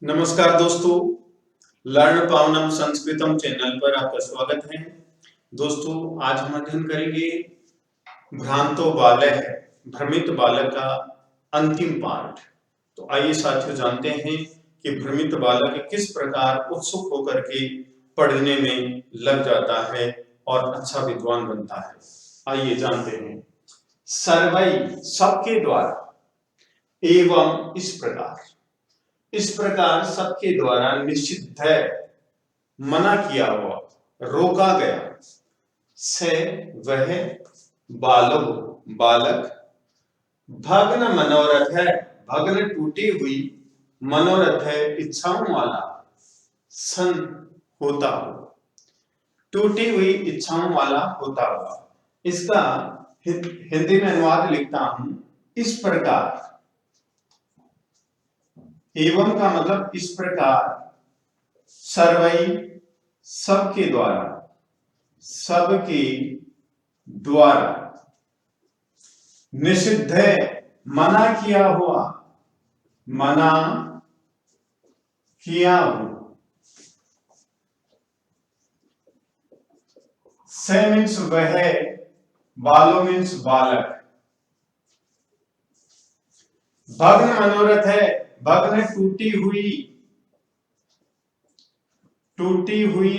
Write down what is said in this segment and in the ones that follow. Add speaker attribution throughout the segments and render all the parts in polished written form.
Speaker 1: नमस्कार दोस्तों, learn पावनम संस्कृतम channel पर आपका स्वागत है। दोस्तों, आज हम अध्ययन करेंगे भ्रांतो बालः, भ्रमित बालक का अंतिम पार्ट। तो आइए साथियों जानते हैं कि भ्रमित बालक किस प्रकार उत्सुक होकर के पढ़ने में लग जाता है और अच्छा विद्वान बनता है। आइए जानते हैं। सर्वै सबके द्वारा, एवं इस प्रकार सबके द्वारा निषिद्ध है, मना किया हुआ, रोका गया, से वह बालक भग्न मनोरथ है, भग्न टूटी हुई, मनोरथ है इच्छाओं वाला, सन होता हो, टूटी हुई इच्छाओं वाला होता हुआ। इसका हिंदी में अनुवाद लिखता हूं इस प्रकार। एवं का मतलब इस प्रकार, सर्वै सबके द्वारा, निषिद्ध है मना किया हुआ, से मीन्स वह, बालो मीन्स बालक, भग्न मनोरथ है, भग्न टूटी हुई,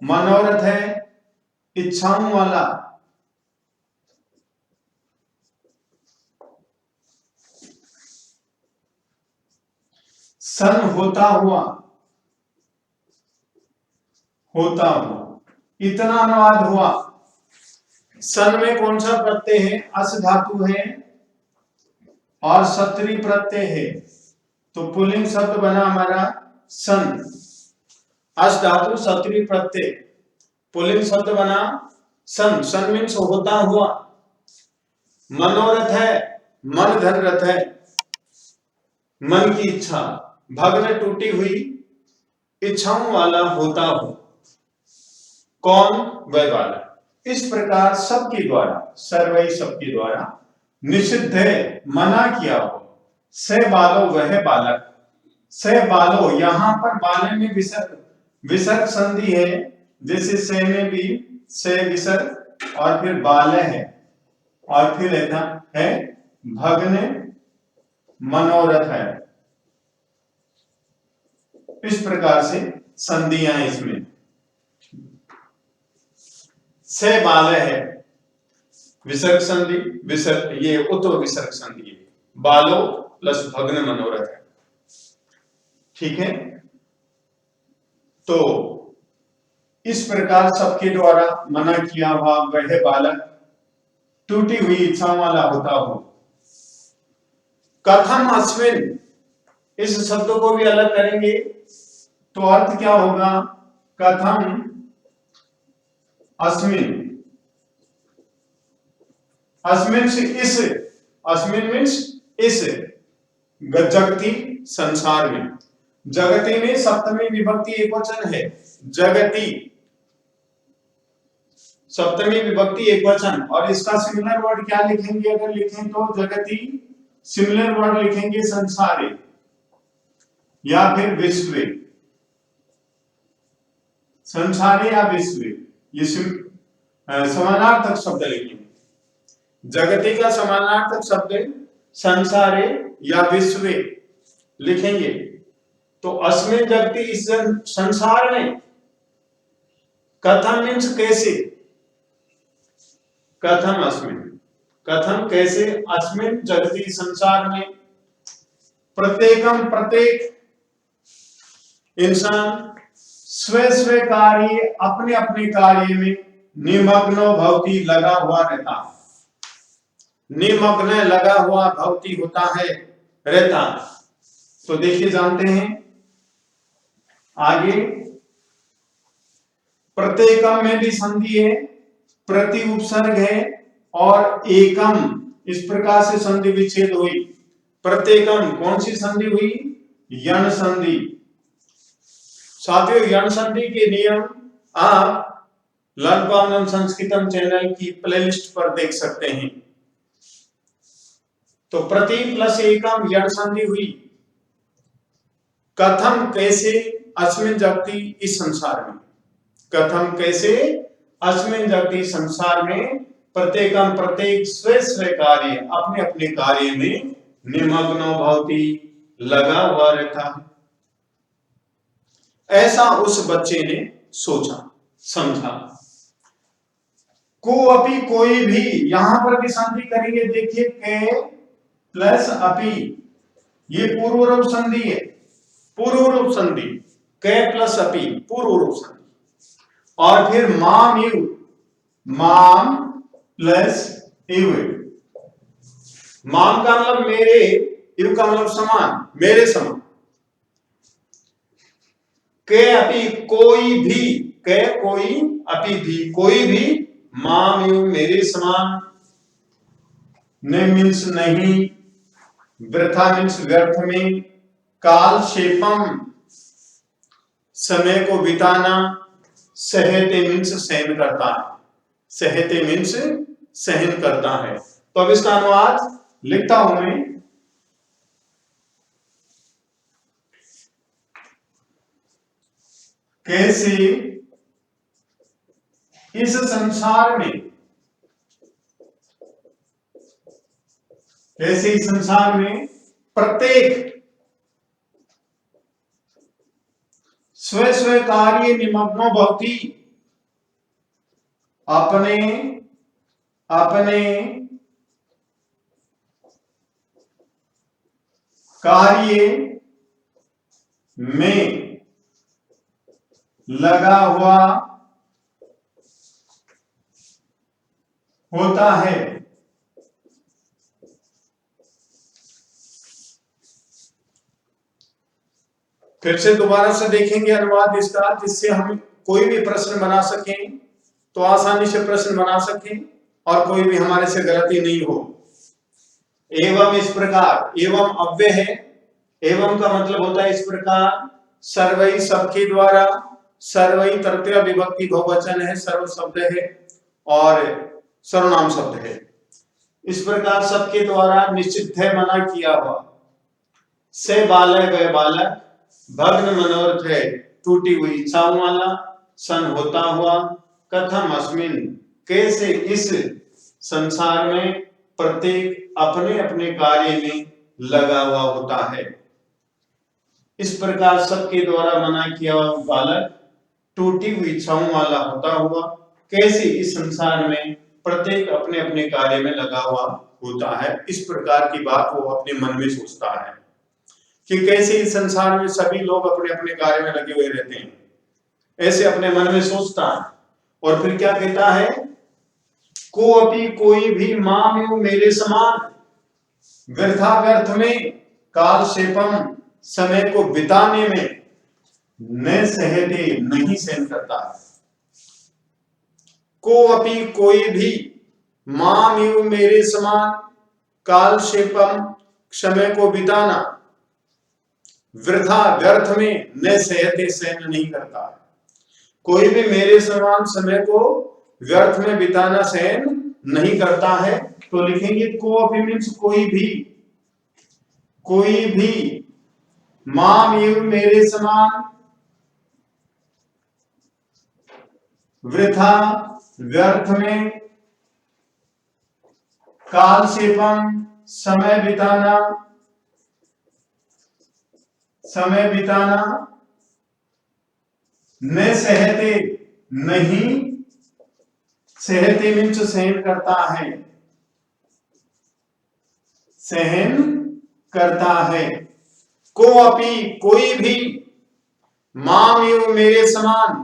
Speaker 1: मनोरथ है इच्छाओं वाला, सन होता हुआ। इतना अनुवाद हुआ। सन में कौन सा प्रत्यय है? अस धातु है और सत्री प्रत्यय है, तो पुल्लिंग शब्द बना हमारा सन। अस धातु सत्री प्रत्यय, पुल्लिंग शब्द बना सन। सन मीन्स होता हुआ। मनोरथ है, मन धन रथ है, मन की इच्छा। भग्न टूटी हुई, इच्छाओं वाला होता हो। कौन? वह बालक। इस प्रकार सबके द्वारा, सर्वै सबके द्वारा, निषिद्ध है मना किया हो, से बालो वह बालक। से बालो, यहां पर बाले में विसर्ग संधि है, जैसे से में भी से विसर्ग और फिर बाले है और फिर ऐसा है भग्न मनोरथ है। इस प्रकार से संधियां इसमें। से बाले है विसर्ग संधि, विसर्ग ये उत्तर विसर्ग संधि है, बालो प्लस भग्न मनोरथ है। ठीक है, तो इस प्रकार सबके द्वारा मना किया हुआ वह बालक टूटी हुई इच्छाओं वाला होता हो। कथम अस्मिन, इस शब्द को भी अलग करेंगे तो अर्थ क्या होगा? कथम अस्मिन, अस्मिन से इस, अस्मिन मीन्स इस, जगती संसार में। जगती में सप्तमी विभक्ति एकवचन है, जगती सप्तमी विभक्ति एकवचन। और इसका सिमिलर वर्ड क्या लिखेंगे? अगर लिखें तो जगती, सिमिलर वर्ड लिखेंगे संसारे या फिर विश्व। संसारे या विश्व, ये समानार्थक शब्द लिखेंगे। जगती का समानार्थक शब्द संसारे या विश्व लिखेंगे। तो अस्मिन जगती, इस संसार में। कथम मीन्स कैसे, कथम अस्मिन, कथम कैसे, अस्मिन जगती संसार में। प्रत्येकम प्रत्येक इंसान स्व कार्य, अपने अपने कार्य में निमग्नो भवति, लगा हुआ रहता है। निमग्न लगा हुआ भवति होता है, रहता। तो देखिए जानते हैं आगे। प्रत्येकम में भी संधि है, प्रति उपसर्ग है और एकम, इस प्रकार से संधि विच्छेद हुई। प्रत्येकम कौन सी संधि हुई? यण संधि। साथियों, यण संधि के नियम आप लर्न पावनम संस्कृतम चैनल की प्लेलिस्ट पर देख सकते हैं। तो प्रति प्लस एकम यण संधि हुई। कथम कैसे अस्मिन् जगति इस संसार में, कथम कैसे अस्मिन् जगति संसार में प्रत्येकम प्रत्येक स्व स्व कार्य अपने अपने कार्य में निमग्नो भवति लगा हुआ रहता है। ऐसा उस बच्चे ने सोचा समझा। को अपि कोई भी, यहां पर भी संधि करेंगे, देखिए के प्लस अपि, ये पूर्व रूप संधि है, पूर्व रूप संधि, के प्लस अपि पूर्व रूप संधि। और फिर माम यू, माम प्लस यू, माम का मतलब मेरे, यू का मतलब समान, मेरे समान। के अपि कोई भी, के कोई अपि भी, कोई भी, माम यू मेरे समान, ने मीन्स नहीं, वृथा मीन्स व्यर्थ में, काल क्षेपम समय को बिताना, सहते मीन्स सहन करता है, सहते मीन्स सहन करता है। तो अब इसका अनुवाद लिखता हूं मैं। कैसे इस संसार में, कैसे इस संसार में प्रत्येक स्व स्व कार्य निमग्नो भवति, अपने अपने कार्य में लगा हुआ होता है। फिर से दोबारा से देखेंगे अनुवाद इसका, जिससे हम कोई भी प्रश्न बना सकें, तो आसानी से प्रश्न बना सकें और कोई भी हमारे से गलती नहीं हो। एवं इस प्रकार, एवं अव्यय है, एवं का मतलब होता है इस प्रकार, सर्वई सबके द्वारा, सर्वई तृतीय विभक्ति बहुवचन है, सर्व शब्द है और सर्वनाम शब्द है। इस प्रकार सबके द्वारा निश्चित है, मना किया हुआ, से बालक वह बालक, भग्न मनोरथ है टूटी हुई इच्छाओं वाला, सन होता हुआ, कथम अस्मिन कैसे इस संसार में प्रत्येक अपने अपने कार्य में लगा हुआ होता है। इस प्रकार सबके द्वारा मना किया हुआ बालक टूटी हुई इच्छाओं वाला होता हुआ, कैसे इस संसार में प्रत्येक अपने अपने कार्य में लगा हुआ होता है। इस प्रकार की बात वो अपने मन में सोचता है कि कैसे इस संसार में सभी लोग अपने अपने कार्य में लगे हुए रहते हैं, ऐसे अपने मन में सोचता है। और फिर क्या कहता है, को अपि कोई भी, माम यू मेरे समान, व्यर्था व्यर्थ में, काल क्षेपम समय को बिताने में, न सहते नहीं सहन करता है। को अपि कोई भी, माम यू मेरे समान, काल क्षेपम समय को बिताना, वृथा व्यर्थ में, न सहते सहन नहीं करता है। कोई भी मेरे समान समय को व्यर्थ में बिताना सहन नहीं करता है। तो लिखेंगे को अपि मीन्स कोई भी, कोई भी, माम यू मेरे समान, वृथा व्यर्थ में, काल क्षेपम समय बिताना, समय बिताना, न सहते नहीं, सहते मीन्स सहन करता है, सहन करता है। को अपि कोई भी, माम यू मेरे समान,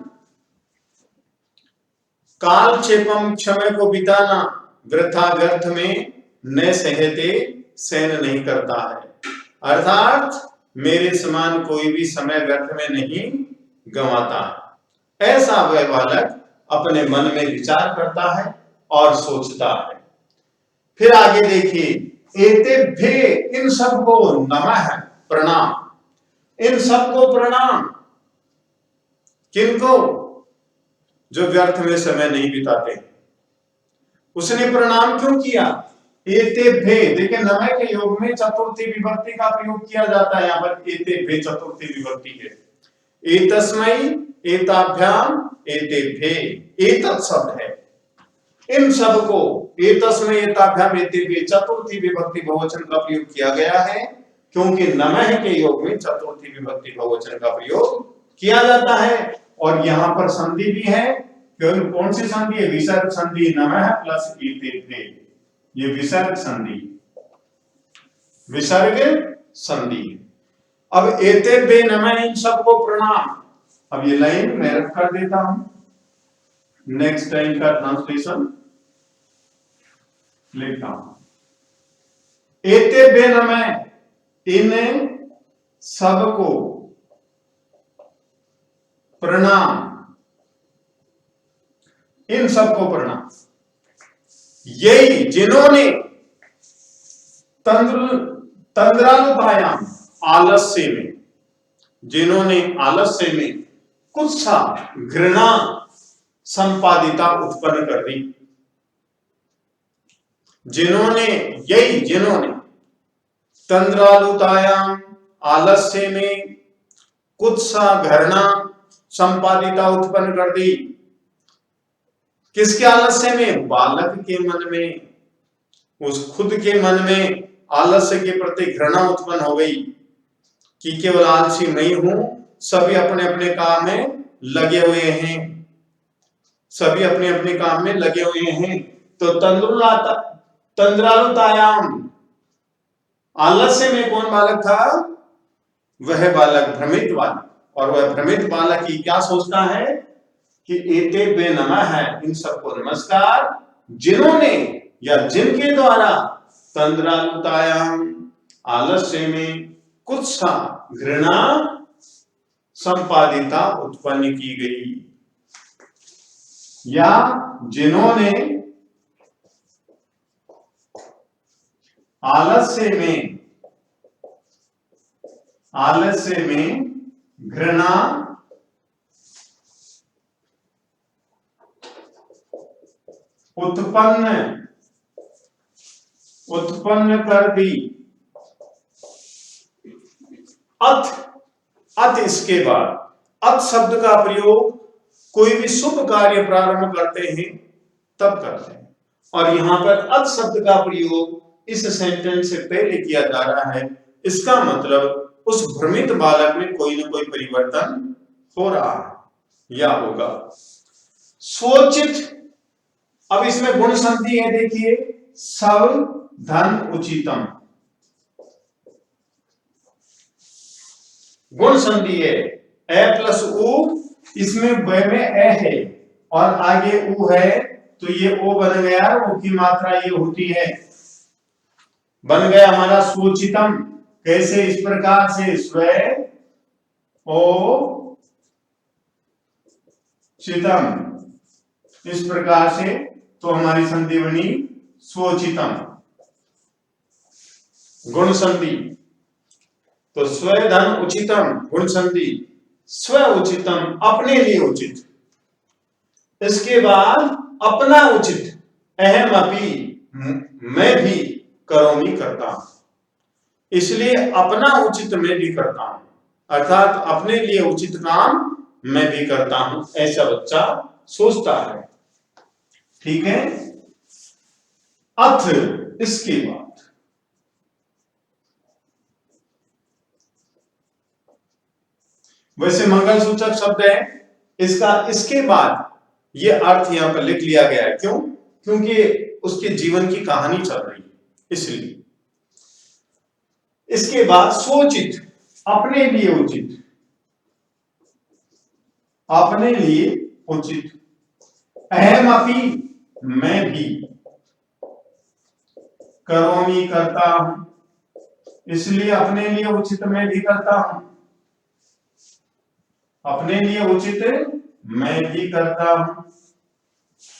Speaker 1: काल क्षेपम समय को बिताना, वृथा व्यर्थ में, न सहते सहन नहीं करता है। अर्थात मेरे समान कोई भी समय व्यर्थ में नहीं गंवाता है। ऐसा वह बालक अपने मन में विचार करता है और सोचता है। फिर आगे देखिए, एतेभ्य इन सबको नमः प्रणाम, इन सबको प्रणाम। किनको? जो व्यर्थ में समय नहीं बिताते। उसने प्रणाम क्यों किया? एतेभ्ये, देखिए नमः के योग में चतुर्थी विभक्ति का प्रयोग किया जाता है। यहाँ पर एतेभ्ये चतुर्थी विभक्ति है। एतस्मै, एताभ्याम, एतेभ्ये, एतत् शब्द है। इन सब को एतस्मै, एताभ्याम, एतेभ्ये चतुर्थी विभक्ति बहुवचन का प्रयोग किया गया है, क्योंकि नमः के योग में चतुर्थी विभक्ति बहुवचन का प्रयोग किया जाता है। और यहाँ पर संधि भी है, कौन सी संधि है? विसर्ग संधि, नमः प्लस एतेभ्ये, ये विसर्ग संधि, विसर्ग संधि। अब एतेभ्ये नमः, इन सबको प्रणाम। अब ये लाइन मैं रख कर देता हूं, नेक्स्ट टाइम का ट्रांसलेशन लिखता हूं। एतेभ्ये नमः, इन सबको प्रणाम, इन सबको प्रणाम। यही जिन्होंने तंद्रालुतायाम, आलस्य में, जिन्होंने आलस्य में कुत्सा, घृणा, संपादिता उत्पन्न कर दी। जिन्होंने, यही जिन्होंने तंद्रालुतायाम, आलस्य में कुत्सा, घृणा, संपादिता उत्पन्न कर दी। किसके आलस्य में? बालक के मन में, उस खुद के मन में आलस्य के प्रति घृणा उत्पन्न हो गई कि केवल आलसी नहीं हूं, सभी अपने अपने काम में लगे हुए हैं, सभी अपने अपने काम में लगे हुए हैं। तो तंद्रालुतायाम, आलस्य में कौन बालक था? वह बालक भ्रमित बालक। और वह भ्रमित बालक ही क्या सोचता है कि एतेभ्ये नमः है, इन सबको नमस्कार, जिन्होंने या जिनके द्वारा तंद्रालुतायाम, आलस्य में कुत्सा, घृणा, संपादिता उत्पन्न की गई, या जिन्होंने आलस्य में घृणा उत्पन्न कर दी। अत इसके बाद, अत शब्द का प्रयोग कोई भी शुभ कार्य प्रारंभ करते हैं तब करते हैं, और यहां पर अत शब्द का प्रयोग इस सेंटेंस से पहले किया जा रहा है। इसका मतलब उस भ्रमित बालक में कोई ना कोई परिवर्तन हो रहा है या होगा। स्वोचित, अब इसमें गुण संधि है, देखिए, सब धन उचितम, गुण संधि है, ए प्लस उ, इसमें ब में ए है और आगे उ है, तो ये ओ बन गया, ओ की मात्रा ये होती है, बन गया हमारा स्वोचितम। कैसे? इस प्रकार से, स्व ओ चितम, इस प्रकार से, तो हमारी संधि बनी स्वोचितम, गुण संधि। तो स्व धन उचितम, गुण संधि, स्व उचितम, अपने लिए उचित। इसके बाद अपना उचित, अहम अपि, मैं भी करोमि, करता हूं, इसलिए अपना उचित मैं भी करता हूं, अर्थात अपने लिए उचित काम मैं भी करता हूं, ऐसा बच्चा सोचता है। ठीक है। अथ, इसके बाद, वैसे मंगल सूचक शब्द है, इसका इसके बाद ये अर्थ यहां पर लिख लिया गया है। क्यों? क्योंकि उसके जीवन की कहानी चल रही है, इसलिए। इसके बाद सोचित, अपने लिए उचित, अपने लिए उचित, अहम अपि, मैं भी, करोमि, करता हूं, इसलिए अपने लिए उचित मैं भी करता हूं, अपने लिए उचित मैं भी करता हूं,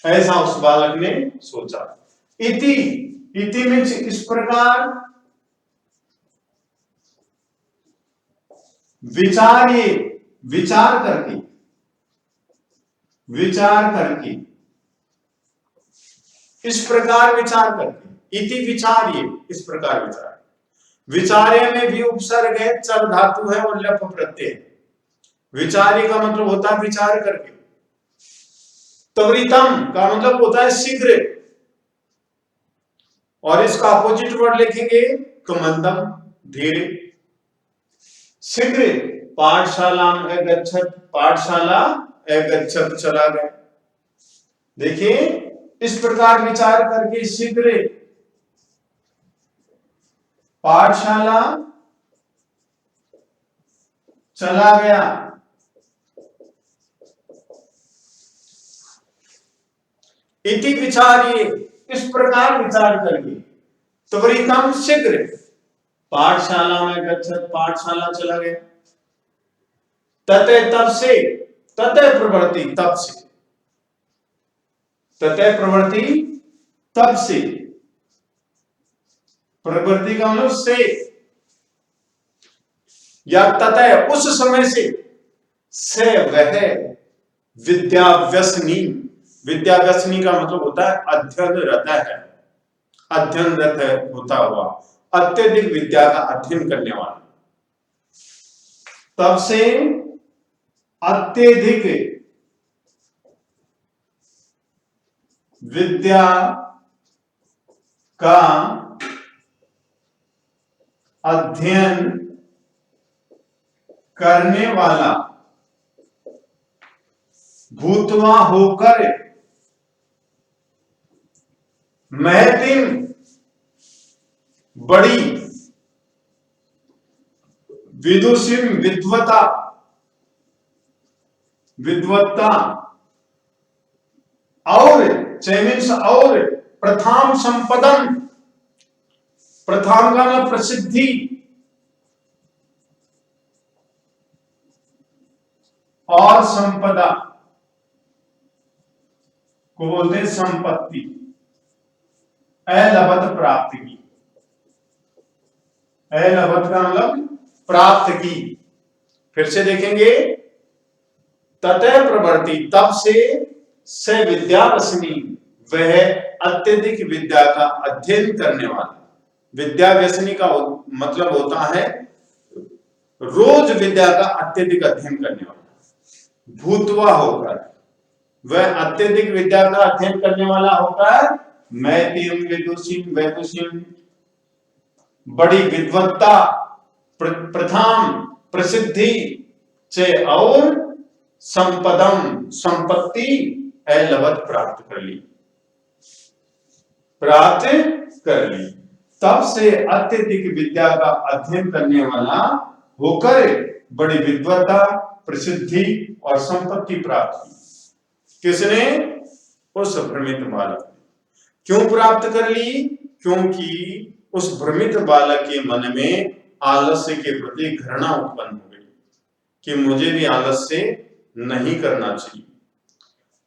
Speaker 1: ऐसा उस बालक ने सोचा। इति, इति मीन्स इस प्रकार, विचार्ये, विचार करके, विचार करके, इस प्रकार विचार करके, इति विचार्य, इस प्रकार विचार। विचार्य में भी उपसर्ग है, चर धातु है और लप प्रत्यय। विचार्य का मतलब होता है विचार करके। त्वरितम का मतलब होता है शीघ्र, और इसका अपोजिट वर्ड लिखेंगे तो मंदम, धीरे। शीघ्र पाठशाला में गच्छत, पाठशाला गच्छत चला गया। देखिए इस प्रकार विचार करके शीघ्र पाठशाला चला गया। इति विचार्य, इस प्रकार विचार करके। त्वरितम शीघ्र पाठशाला में गच्छत, पाठशाला चला गया। ततः तब से, ततः प्रवृत्ति तब से, ततः प्रवृत्ति तब से, प्रवृत्ति का मतलब से, या ततः उस समय से वह विद्याव्यसनी, विद्याव्यसनी का मतलब होता है अध्ययनरत है, अध्ययनरत होता हुआ, अत्यधिक विद्या का अध्ययन करने वाला। तब से अत्यधिक विद्या का अध्ययन करने वाला भूतवा होकर महतिम, बड़ी, विदुषीम, विद्वता, विद्वत्ता, और चैमिन्स, और प्रथाम संपदम, प्रथाम का प्रसिद्धि, और संपदा को बोलते हैं संपत्ति, अलभत प्राप्त की। अलभत का मतलब प्राप्त की। फिर से देखेंगे, ततः प्रवृत्ति तब से विद्यावसनी, वह अत्यधिक विद्या का अध्ययन करने वाला। विद्याव्यसनी का मतलब होता है रोज विद्या का अत्यधिक अध्ययन करने वाला। भूतवा होकर, वह अत्यधिक विद्या का अध्ययन करने वाला होकर मैथिम, विदुषीम, वैदुषीम, बड़ी विद्वत्ता, प्रथम, प्रसिद्धि, चे, और संपदम, संपत्ति, अलभत प्राप्त कर ली, प्राप्त कर ली। तब से अत्यधिक विद्या का अध्ययन करने वाला होकर बड़ी विद्वत्ता, प्रसिद्धि और संपत्ति प्राप्त की। किसने? उस भ्रमित बालक ने। क्यों प्राप्त कर ली? क्योंकि उस भ्रमित बालक के मन में आलस्य के प्रति घृणा उत्पन्न हो गई कि मुझे भी आलस्य नहीं करना चाहिए।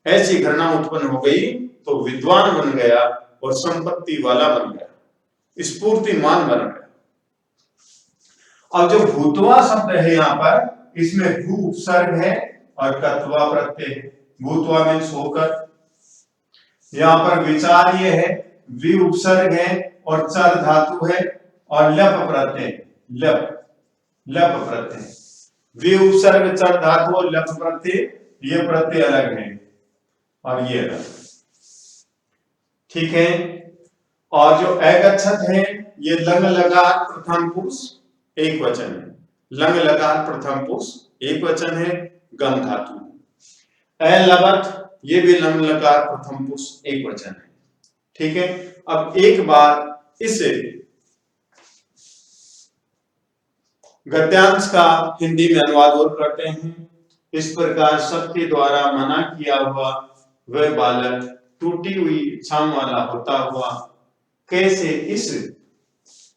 Speaker 1: ऐसी घृणा उत्पन्न हो गई तो विद्वान बन गया और संपत्ति वाला बन गया, स्फूर्तिमान बन गया। अब जो भूतवा शब्द है यहाँ पर, इसमें भू उपसर्ग है और कत्वा प्रत्यय है। भूतवा मीन्स होकर। यहाँ पर विचार्य है, वि उपसर्ग है और चर धातु है और लप प्रत्यय, लप, लप प्रत्यय। वि उपसर्ग, चर धातु और लप प्रत्यय, ये प्रत्यय अलग है और ये अलग, ठीक है। और जो अगच्छत है, ये लंग लकार प्रथम पुरुष एक वचन है। लंग लकार प्रथम पुरुष एक वचन है, गम धातु। अलभत, ये भी लंग लकार प्रथम पुरुष एक वचन है, ठीक है। अब एक बार इस गद्यांश का हिंदी में अनुवाद और करते हैं। इस प्रकार सबके द्वारा मना किया हुआ वह बालक टूटी हुई इच्छाओं वाला होता हुआ कैसे इस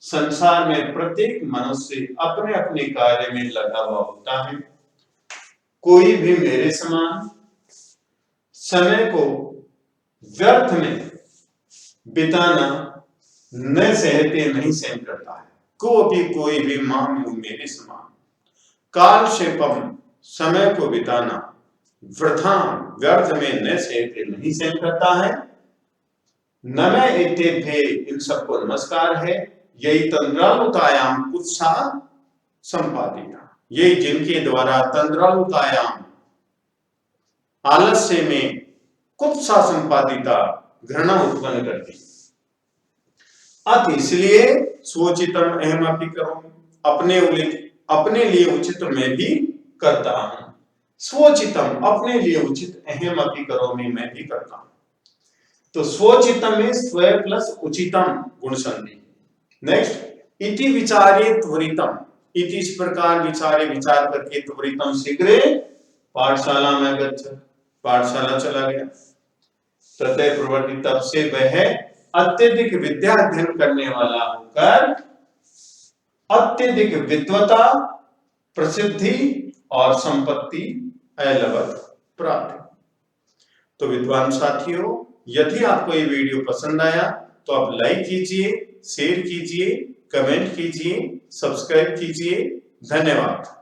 Speaker 1: संसार में प्रत्येक मनुष्य अपने अपने कार्य में लगा हुआ होता है। कोई भी मेरे समान समय को व्यर्थ में बिताना न सहते, नहीं सहन करता है। कोई भी मामू मेरे समान काल क्षेपम, समय को बिताना वृथा, व्यर्थ में न सहते, नहीं सहन करता है। नमः एतेभ्ये, इन सबको नमस्कार है। यही तंद्रालुतायाम कुत्सा संपादिता, यही जिनके द्वारा तंद्रालुतायाम आलस्य में कुत्सा संपादिता घृणा उत्पन्न करती। अत इसलिए स्वोचितम अहम अपि करोमि, अपने लिए उचित मैं भी करता हूं। स्वोचितम अपने लिए उचित, अहम अपि करोमि मैं भी करता हूं। तो स्वोचितम में स्व प्लस उचितम गुण संधि। नेक्स्ट इति विचारे त्वरितम, इति इस प्रकार विचारे विचार करके त्वरितम शीघ्र पाठशाला में गच्छति, पाठशाला चला गया। ततः प्रवर्ति, तब से वह अत्यधिक विद्या अध्ययन करने वाला होकर अत्यधिक विद्वता, प्रसिद्धि और संपत्ति ऐलवत प्राप्त। तो विद्वान साथियों, यदि आपको ये वीडियो पसंद आया तो आप लाइक कीजिए, शेयर कीजिए, कमेंट कीजिए, सब्सक्राइब कीजिए। धन्यवाद।